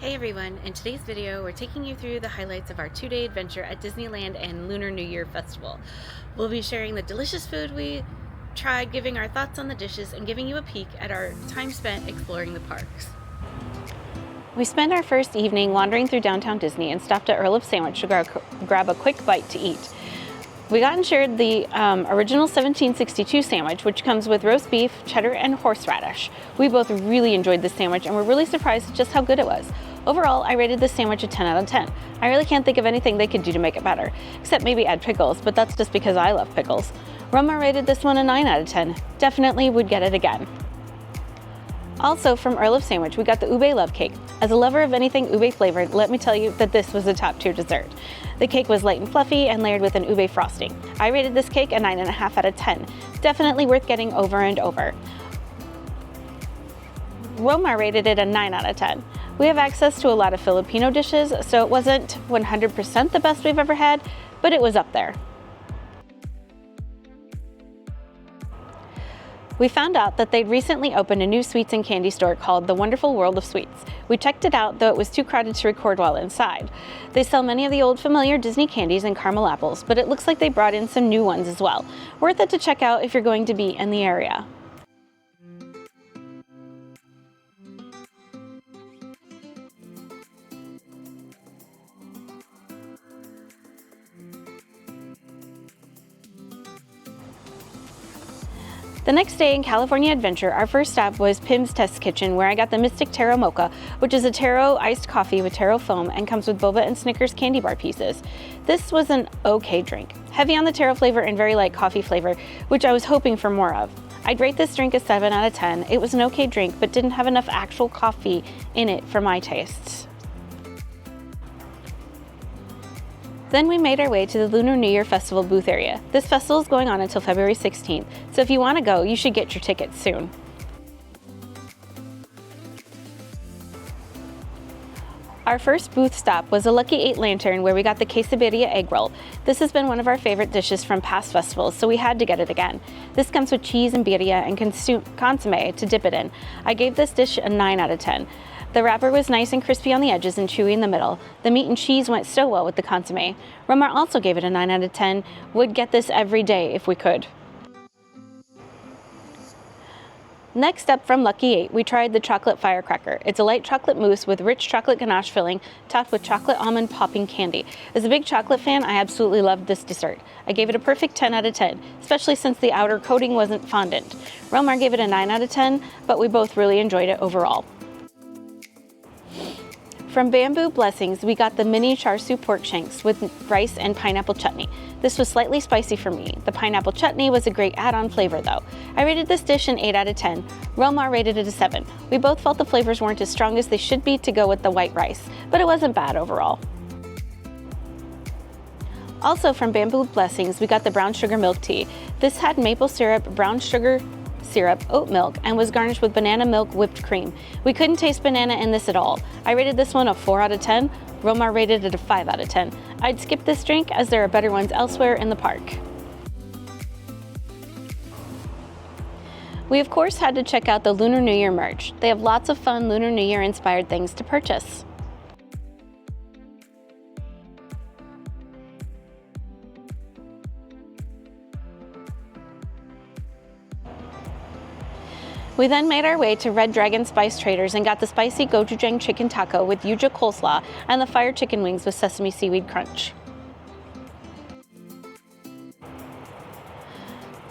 Hey everyone, in today's video we're taking you through the highlights of our 2-day adventure at Disneyland and Lunar New Year Festival. We'll be sharing the delicious food we tried, giving our thoughts on the dishes, and giving you a peek at our time spent exploring the parks. We spent our first evening wandering through downtown Disney and stopped at Earl of Sandwich to grab a quick bite to eat. We got and shared the original 1762 sandwich, which comes with roast beef, cheddar, and horseradish. We both really enjoyed this sandwich and were really surprised at just how good it was. Overall, I rated this sandwich a 10 out of 10. I really can't think of anything they could do to make it better, except maybe add pickles, but that's just because I love pickles. Romar rated this one a 9 out of 10. Definitely would get it again. Also from Earl of Sandwich, we got the ube love cake. As a lover of anything ube flavored, let me tell you that this was a top tier dessert. The cake was light and fluffy and layered with an ube frosting. I rated this cake a 9.5 out of 10. Definitely worth getting over and over. Romar rated it a 9 out of 10. We have access to a lot of Filipino dishes, so it wasn't 100% the best we've ever had, but it was up there. We found out that they'd recently opened a new sweets and candy store called The Wonderful World of Sweets. We checked it out, though it was too crowded to record while inside. They sell many of the old familiar Disney candies and caramel apples, but it looks like they brought in some new ones as well. Worth it to check out if you're going to be in the area. The next day in California Adventure, our first stop was Pim's Test Kitchen, where I got the Mystic Taro Mocha, which is a taro iced coffee with taro foam and comes with boba and Snickers candy bar pieces. This was an okay drink, heavy on the taro flavor and very light coffee flavor, which I was hoping for more of. I'd rate this drink a 7 out of 10. It was an okay drink, but didn't have enough actual coffee in it for my tastes. Then we made our way to the Lunar New Year Festival booth area. This festival is going on until February 16th, so if you want to go, you should get your tickets soon. Our first booth stop was a Lucky 8 Lantern, where we got the quesadilla egg roll. This has been one of our favorite dishes from past festivals, so we had to get it again. This comes with cheese and birria and consomme to dip it in. I gave this dish a 9 out of 10. The wrapper was nice and crispy on the edges and chewy in the middle. The meat and cheese went so well with the consomme. Romar also gave it a 9 out of 10. Would get this every day if we could. Next up from Lucky 8, we tried the chocolate firecracker. It's a light chocolate mousse with rich chocolate ganache filling, topped with chocolate almond popping candy. As a big chocolate fan, I absolutely loved this dessert. I gave it a perfect 10 out of 10, especially since the outer coating wasn't fondant. Romar gave it a 9 out of 10, but we both really enjoyed it overall. From Bamboo Blessings, we got the mini char siu pork shanks with rice and pineapple chutney. This was slightly spicy for me. The pineapple chutney was a great add-on flavor though. I rated this dish an 8 out of 10. Romar rated it a 7. We both felt the flavors weren't as strong as they should be to go with the white rice, but it wasn't bad overall. Also from Bamboo Blessings, we got the brown sugar milk tea. This had maple syrup, brown sugar syrup, oat milk, and was garnished with banana milk whipped cream. We couldn't taste banana in this at all. I rated this one a 4 out of 10. Romar rated it a 5 out of 10. I'd skip this drink as there are better ones elsewhere in the park. We of course had to check out the Lunar New Year merch. They have lots of fun Lunar New Year inspired things to purchase. We then made our way to Red Dragon Spice Traders and got the spicy gochujang chicken taco with yuja coleslaw and the fire chicken wings with sesame seaweed crunch.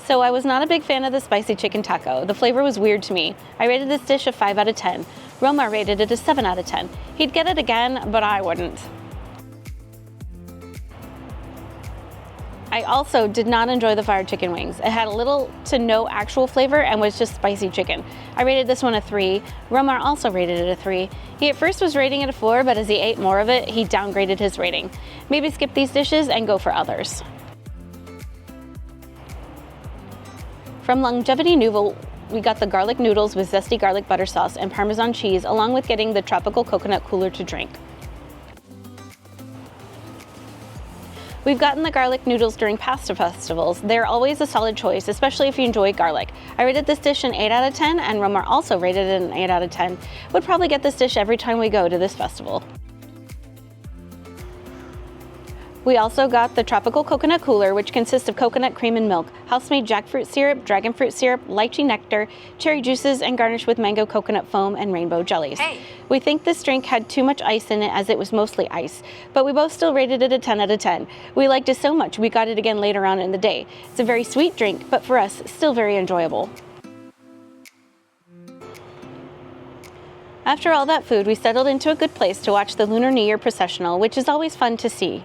So I was not a big fan of the spicy chicken taco. The flavor was weird to me. I rated this dish a 5 out of 10. Romar rated it a 7 out of 10. He'd get it again, but I wouldn't. I also did not enjoy the fire chicken wings. It had little to no actual flavor and was just spicy chicken. I rated this one a 3. Romar also rated it a 3. He at first was rating it a 4, but as he ate more of it, he downgraded his rating. Maybe skip these dishes and go for others. From Longevity Noodle, we got the garlic noodles with zesty garlic butter sauce and Parmesan cheese, along with getting the tropical coconut cooler to drink. We've gotten the garlic noodles during pasta festivals. They're always a solid choice, especially if you enjoy garlic. I rated this dish an 8 out of 10, and Romar also rated it an 8 out of 10. Would probably get this dish every time we go to this festival. We also got the tropical coconut cooler, which consists of coconut cream and milk, house-made jackfruit syrup, dragon fruit syrup, lychee nectar, cherry juices, and garnished with mango coconut foam and rainbow jellies. Hey. We think this drink had too much ice in it, as it was mostly ice, but we both still rated it a 10 out of 10. We liked it so much we got it again later on in the day. It's a very sweet drink, but for us, still very enjoyable. After all that food, we settled into a good place to watch the Lunar New Year processional, which is always fun to see.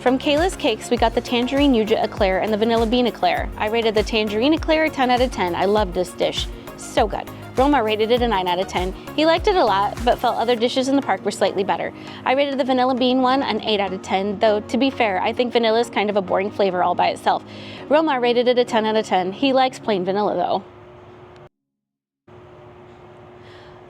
From Kayla's Cakes, we got the tangerine Yuja eclair and the vanilla bean eclair. I rated the tangerine eclair a 10 out of 10. I love this dish. So good. Roma rated it a 9 out of 10. He liked it a lot, but felt other dishes in the park were slightly better. I rated the vanilla bean one an 8 out of 10, though to be fair, I think vanilla is kind of a boring flavor all by itself. Roma rated it a 10 out of 10. He likes plain vanilla though.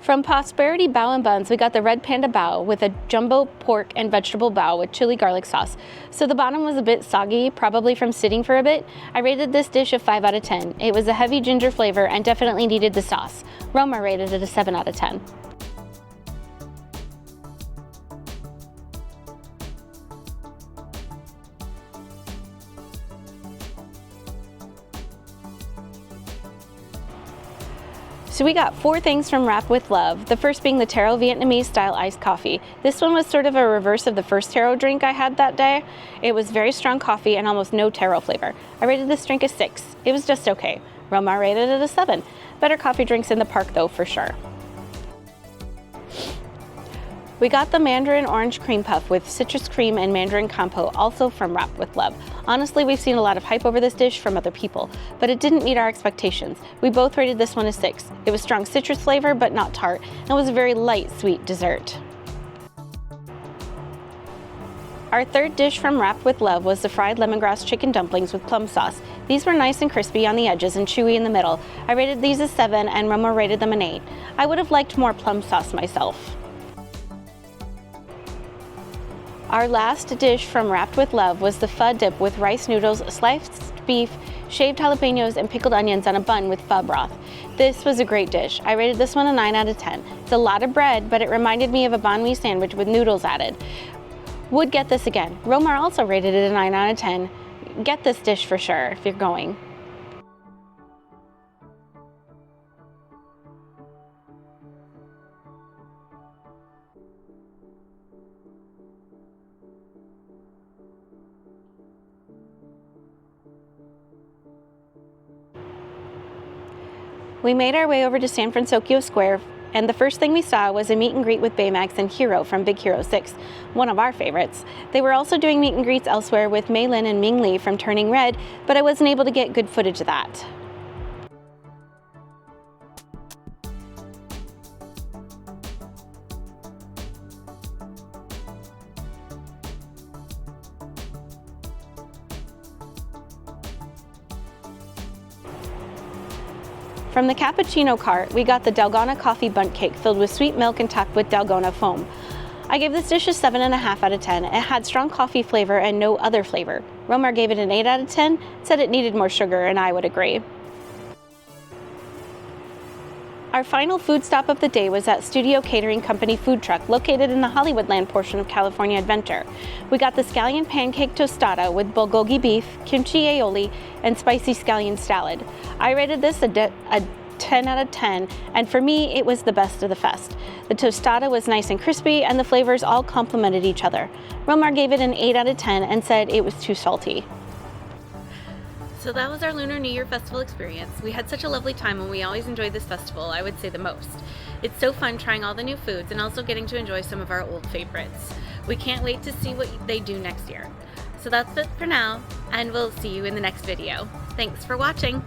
From Prosperity Bao and Buns, we got the Red Panda Bao with a jumbo pork and vegetable bao with chili garlic sauce. So the bottom was a bit soggy, probably from sitting for a bit. I rated this dish a 5 out of 10. It was a heavy ginger flavor and definitely needed the sauce. Roma rated it a 7 out of 10. So we got 4 things from Wrap with Love, the first being the taro Vietnamese style iced coffee. This one was sort of a reverse of the first taro drink I had that day. It was very strong coffee and almost no taro flavor. I rated this drink a 6. It was just okay. Roma rated it a 7. Better coffee drinks in the park though, for sure. We got the Mandarin Orange Cream Puff with citrus cream and mandarin compote, also from Wrap with Love. Honestly, we've seen a lot of hype over this dish from other people, but it didn't meet our expectations. We both rated this one a 6. It was strong citrus flavor, but not tart, and was a very light, sweet dessert. Our third dish from Wrap with Love was the fried lemongrass chicken dumplings with plum sauce. These were nice and crispy on the edges and chewy in the middle. I rated these a 7, and Roma rated them an 8. I would have liked more plum sauce myself. Our last dish from Wrapped with Love was the pho dip with rice noodles, sliced beef, shaved jalapenos, and pickled onions on a bun with pho broth. This was a great dish. I rated this one a 9 out of 10. It's a lot of bread, but it reminded me of a banh mi sandwich with noodles added. Would get this again. Romar also rated it a 9 out of 10. Get this dish for sure if you're going. We made our way over to San Francisco Square, and the first thing we saw was a meet and greet with Baymax and Hero from Big Hero 6, one of our favorites. They were also doing meet and greets elsewhere with Mei Lin and Ming Li from Turning Red, but I wasn't able to get good footage of that. From the cappuccino cart, we got the Dalgona coffee bundt cake filled with sweet milk and topped with Dalgona foam. I gave this dish a 7.5 out of 10. It had strong coffee flavor and no other flavor. Romar gave it an 8 out of 10, said it needed more sugar, and I would agree. Our final food stop of the day was at Studio Catering Company food truck located in the Hollywoodland portion of California Adventure. We got the scallion pancake tostada with bulgogi beef, kimchi aioli, and spicy scallion salad. I rated this a 10 out of 10, and for me, it was the best of the fest. The tostada was nice and crispy, and the flavors all complemented each other. Romar gave it an 8 out of 10 and said it was too salty. So that was our Lunar New Year Festival experience. We had such a lovely time, and we always enjoy this festival, I would say the most. It's so fun trying all the new foods and also getting to enjoy some of our old favorites. We can't wait to see what they do next year. So that's it for now, and we'll see you in the next video. Thanks for watching.